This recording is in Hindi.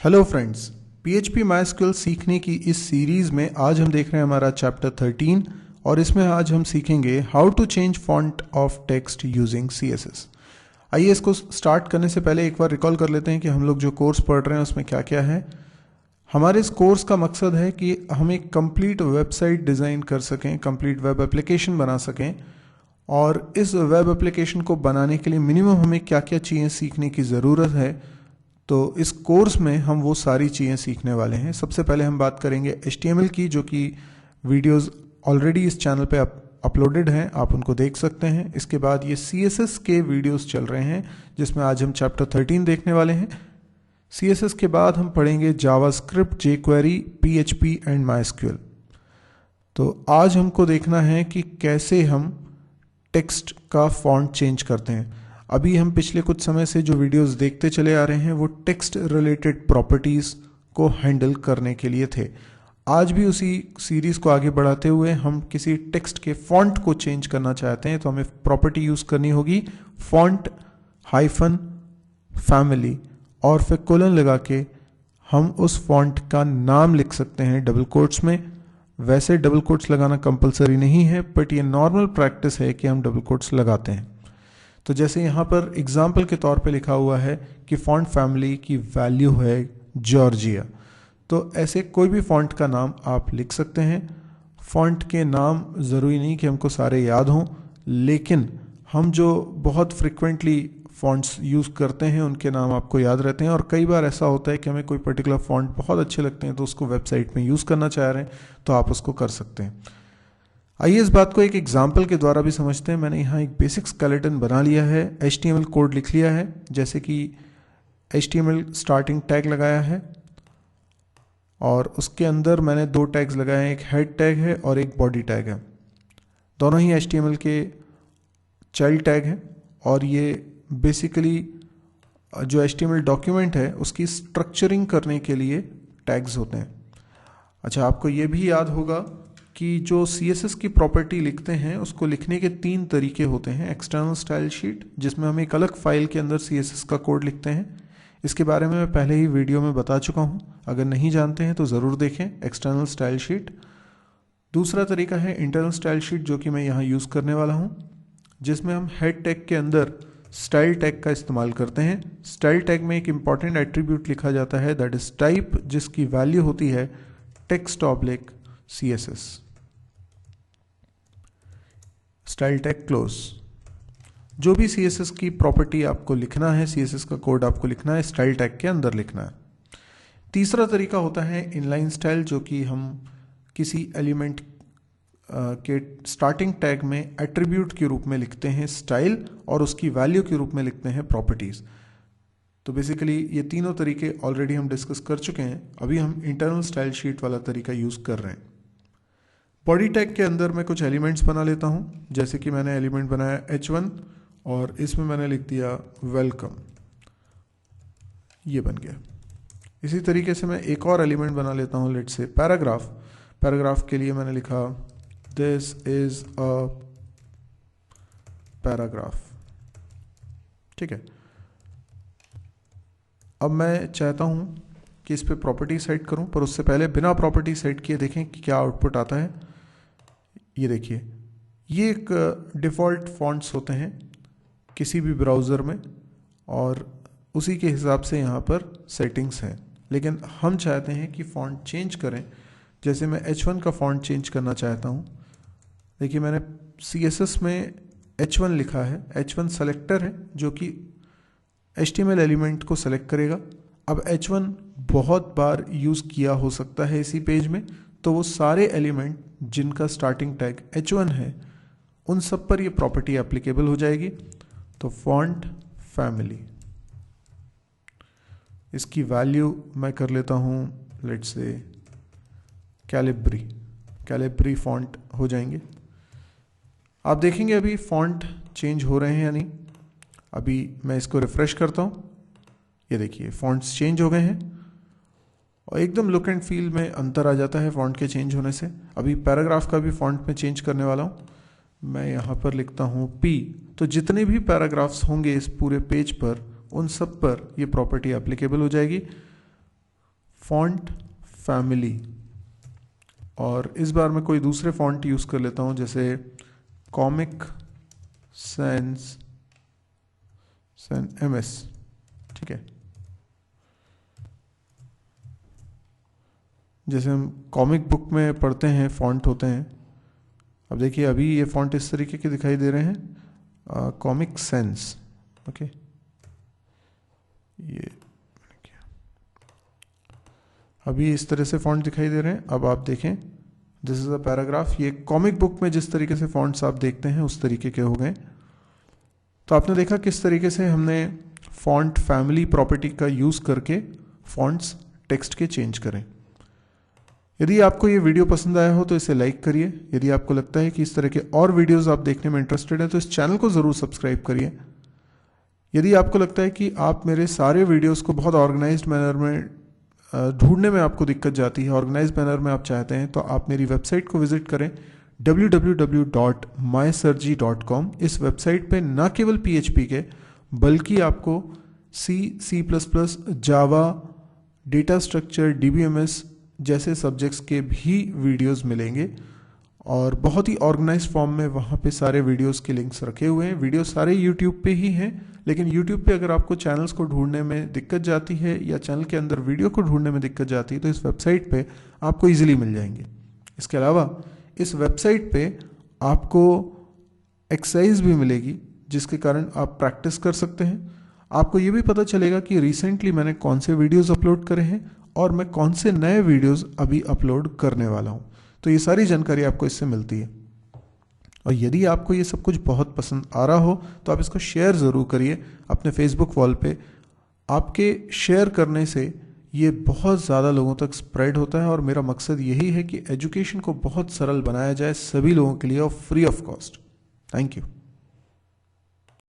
हेलो फ्रेंड्स, PHP MySQL सीखने की इस सीरीज़ में आज हम देख रहे हैं हमारा चैप्टर 13 और इसमें आज हम सीखेंगे how to change font of text using CSS। आइए इसको स्टार्ट करने से पहले एक बार रिकॉल कर लेते हैं कि हम लोग जो कोर्स पढ़ रहे हैं उसमें क्या क्या है। हमारे इस कोर्स का मकसद है कि हम एक कंप्लीट वेबसाइट डिज़ाइन कर सकें, कंप्लीट वेब एप्लीकेशन बना सकें। और इस वेब एप्लीकेशन को बनाने के लिए मिनिमम हमें क्या क्या चीज़ें सीखने की ज़रूरत है, तो इस कोर्स में हम वो सारी चीज़ें सीखने वाले हैं। सबसे पहले हम बात करेंगे HTML की, जो कि वीडियोस ऑलरेडी इस चैनल पे अपलोडेड हैं, आप उनको देख सकते हैं। इसके बाद ये CSS के वीडियोस चल रहे हैं जिसमें आज हम चैप्टर 13 देखने वाले हैं। CSS के बाद हम पढ़ेंगे JavaScript, jQuery, PHP and MySQL। तो आज हमको देखना है कि कैसे हम टेक्स्ट का फॉन्ट चेंज करते हैं। अभी हम पिछले कुछ समय से जो वीडियोस देखते चले आ रहे हैं वो टेक्स्ट रिलेटेड प्रॉपर्टीज़ को हैंडल करने के लिए थे। आज भी उसी सीरीज़ को आगे बढ़ाते हुए हम किसी टेक्स्ट के फॉन्ट को चेंज करना चाहते हैं, तो हमें प्रॉपर्टी यूज़ करनी होगी फॉन्ट हाइफन फैमिली, और फिर कोलन लगा के हम उस फॉन्ट का नाम लिख सकते हैं डबल कोट्स में। वैसे डबल कोट्स लगाना कंपलसरी नहीं है, बट ये नॉर्मल प्रैक्टिस है कि हम डबल कोट्स लगाते हैं। तो जैसे यहाँ पर एग्जाम्पल के तौर पे लिखा हुआ है कि फॉन्ट फैमिली की वैल्यू है जॉर्जिया, तो ऐसे कोई भी फॉन्ट का नाम आप लिख सकते हैं। फॉन्ट के नाम ज़रूरी नहीं कि हमको सारे याद हों, लेकिन हम जो बहुत फ्रिक्वेंटली फॉन्ट्स यूज़ करते हैं उनके नाम आपको याद रहते हैं। और कई बार ऐसा होता है कि हमें कोई पर्टिकुलर फॉन्ट बहुत अच्छे लगते हैं तो उसको वेबसाइट में यूज़ करना चाह रहे हैं, तो आप उसको कर सकते हैं। आइए इस बात को एक एग्जाम्पल के द्वारा भी समझते हैं। मैंने यहाँ एक बेसिक स्केलेटन बना लिया है, HTML कोड लिख लिया है। जैसे कि HTML स्टार्टिंग टैग लगाया है और उसके अंदर मैंने दो टैग्स लगाए हैं, एक हेड टैग है और एक बॉडी टैग है। दोनों ही HTML के चाइल्ड टैग हैं और ये बेसिकली जो HTML डॉक्यूमेंट है उसकी स्ट्रक्चरिंग करने के लिए टैग्स होते हैं। अच्छा, आपको ये भी याद होगा कि जो CSS की प्रॉपर्टी लिखते हैं उसको लिखने के तीन तरीके होते हैं। एक्सटर्नल स्टाइल शीट, जिसमें हम एक अलग फाइल के अंदर CSS का कोड लिखते हैं। इसके बारे में मैं पहले ही वीडियो में बता चुका हूँ, अगर नहीं जानते हैं तो ज़रूर देखें एक्सटर्नल स्टाइल शीट। दूसरा तरीका है इंटरनल स्टाइल शीट, जो कि मैं यहाँ यूज़ करने वाला हूँ, जिसमें हम हेड टैग के अंदर स्टाइल टैग का इस्तेमाल करते हैं। स्टाइल टैग में एक इम्पॉर्टेंट एट्रीब्यूट लिखा जाता है, दैट इज टाइप, जिसकी वैल्यू होती है text oblique CSS, style tag close. जो भी CSS की प्रॉपर्टी आपको लिखना है, CSS का कोड आपको लिखना है, स्टाइल टैग के अंदर लिखना है। तीसरा तरीका होता है इनलाइन स्टाइल, जो कि हम किसी एलिमेंट के स्टार्टिंग टैग में एट्रीब्यूट के रूप में लिखते हैं स्टाइल, और उसकी वैल्यू के रूप में लिखते हैं प्रॉपर्टीज़। तो बेसिकली ये तीनों तरीके ऑलरेडी हम डिस्कस कर चुके हैं। अभी हम इंटरनल स्टाइल शीट वाला तरीका यूज़ कर रहे हैं। बॉडी टैग के अंदर मैं कुछ एलिमेंट्स बना लेता हूँ। जैसे कि मैंने एलिमेंट बनाया H1 और इसमें मैंने लिख दिया वेलकम, ये बन गया। इसी तरीके से मैं एक और एलिमेंट बना लेता हूँ, लेट्स से पैराग्राफ। पैराग्राफ के लिए मैंने लिखा दिस इज अ पैराग्राफ, ठीक है। अब मैं चाहता हूँ कि इस पे प्रॉपर्टी सेट करूँ, पर उससे पहले बिना प्रॉपर्टी सेट किए देखें कि क्या आउटपुट आता है। ये देखिए, ये एक डिफ़ॉल्ट फॉन्ट्स होते हैं किसी भी ब्राउज़र में, और उसी के हिसाब से यहाँ पर सेटिंग्स हैं। लेकिन हम चाहते हैं कि फ़ॉन्ट चेंज करें। जैसे मैं H1 का फ़ॉन्ट चेंज करना चाहता हूँ। देखिए, मैंने CSS में H1 लिखा है। H1 सेलेक्टर है जो कि HTML एलिमेंट को सेलेक्ट करेगा। अब H1 बहुत बार यूज़ किया हो सकता है इसी पेज में, तो वो सारे एलिमेंट जिनका स्टार्टिंग टैग H1 है उन सब पर ये प्रॉपर्टी एप्लीकेबल हो जाएगी। तो फॉन्ट फैमिली, इसकी वैल्यू मैं कर लेता हूँ लेट्स से कैलिब्री फॉन्ट हो जाएंगे। आप देखेंगे अभी फॉन्ट चेंज हो रहे हैं या नहीं। अभी मैं इसको रिफ़्रेश करता हूँ, ये देखिए फॉन्ट्स चेंज हो गए हैं और एकदम लुक एंड फील में अंतर आ जाता है फॉन्ट के चेंज होने से। अभी पैराग्राफ का भी फॉन्ट में चेंज करने वाला हूँ। मैं यहाँ पर लिखता हूँ P, तो जितने भी पैराग्राफ्स होंगे इस पूरे पेज पर उन सब पर ये प्रॉपर्टी एप्लीकेबल हो जाएगी। फॉन्ट फैमिली, और इस बार मैं कोई दूसरे फॉन्ट यूज़ कर लेता हूँ, जैसे कॉमिक सैंस MS, ठीक है। जैसे हम कॉमिक बुक में पढ़ते हैं फॉन्ट होते हैं, अब देखिए अभी ये फॉन्ट इस तरीके के दिखाई दे रहे हैं, कॉमिक सेंस, ओके। ये अभी इस तरह से फॉन्ट दिखाई दे रहे हैं। अब आप देखें, दिस इज अ पैराग्राफ, ये कॉमिक बुक में जिस तरीके से फॉन्ट्स आप देखते हैं उस तरीके के हो गए। तो आपने देखा किस तरीके से हमने फॉन्ट फैमिली प्रॉपर्टी का यूज़ करके फॉन्ट्स टेक्स्ट के चेंज करें। यदि आपको ये वीडियो पसंद आया हो तो इसे लाइक करिए। यदि आपको लगता है कि इस तरह के और वीडियोस आप देखने में इंटरेस्टेड हैं तो इस चैनल को ज़रूर सब्सक्राइब करिए। यदि आपको लगता है कि आप मेरे सारे वीडियोस को बहुत ऑर्गेनाइज्ड मैनर में ढूंढने में आपको दिक्कत जाती है, ऑर्गेनाइज्ड मैनर में आप चाहते हैं, तो आप मेरी वेबसाइट को विजिट करें www.mysurgy.com। इस वेबसाइट पे ना केवल PHP के बल्कि आपको C++, जावा, डेटा स्ट्रक्चर, DBMS जैसे सब्जेक्ट्स के भी वीडियोस मिलेंगे, और बहुत ही ऑर्गेनाइज्ड फॉर्म में वहाँ पे सारे वीडियोस के लिंक्स रखे हुए हैं। वीडियो सारे यूट्यूब पे ही हैं, लेकिन यूट्यूब पे अगर आपको चैनल्स को ढूंढने में दिक्कत जाती है या चैनल के अंदर वीडियो को ढूंढने में दिक्कत जाती है तो इस वेबसाइट पे आपको ईजिली मिल जाएंगे। इसके अलावा इस वेबसाइट पे आपको एक्सरसाइज भी मिलेगी जिसके कारण आप प्रैक्टिस कर सकते हैं। आपको ये भी पता चलेगा कि रिसेंटली मैंने कौन से वीडियोस अपलोड करे हैं और मैं कौन से नए वीडियोस अभी अपलोड करने वाला हूँ। तो ये सारी जानकारी आपको इससे मिलती है। और यदि आपको ये सब कुछ बहुत पसंद आ रहा हो तो आप इसको शेयर ज़रूर करिए अपने फेसबुक वॉल पे। आपके शेयर करने से ये बहुत ज़्यादा लोगों तक स्प्रेड होता है और मेरा मकसद यही है कि एजुकेशन को बहुत सरल बनाया जाए सभी लोगों के लिए और free of cost. Thank you.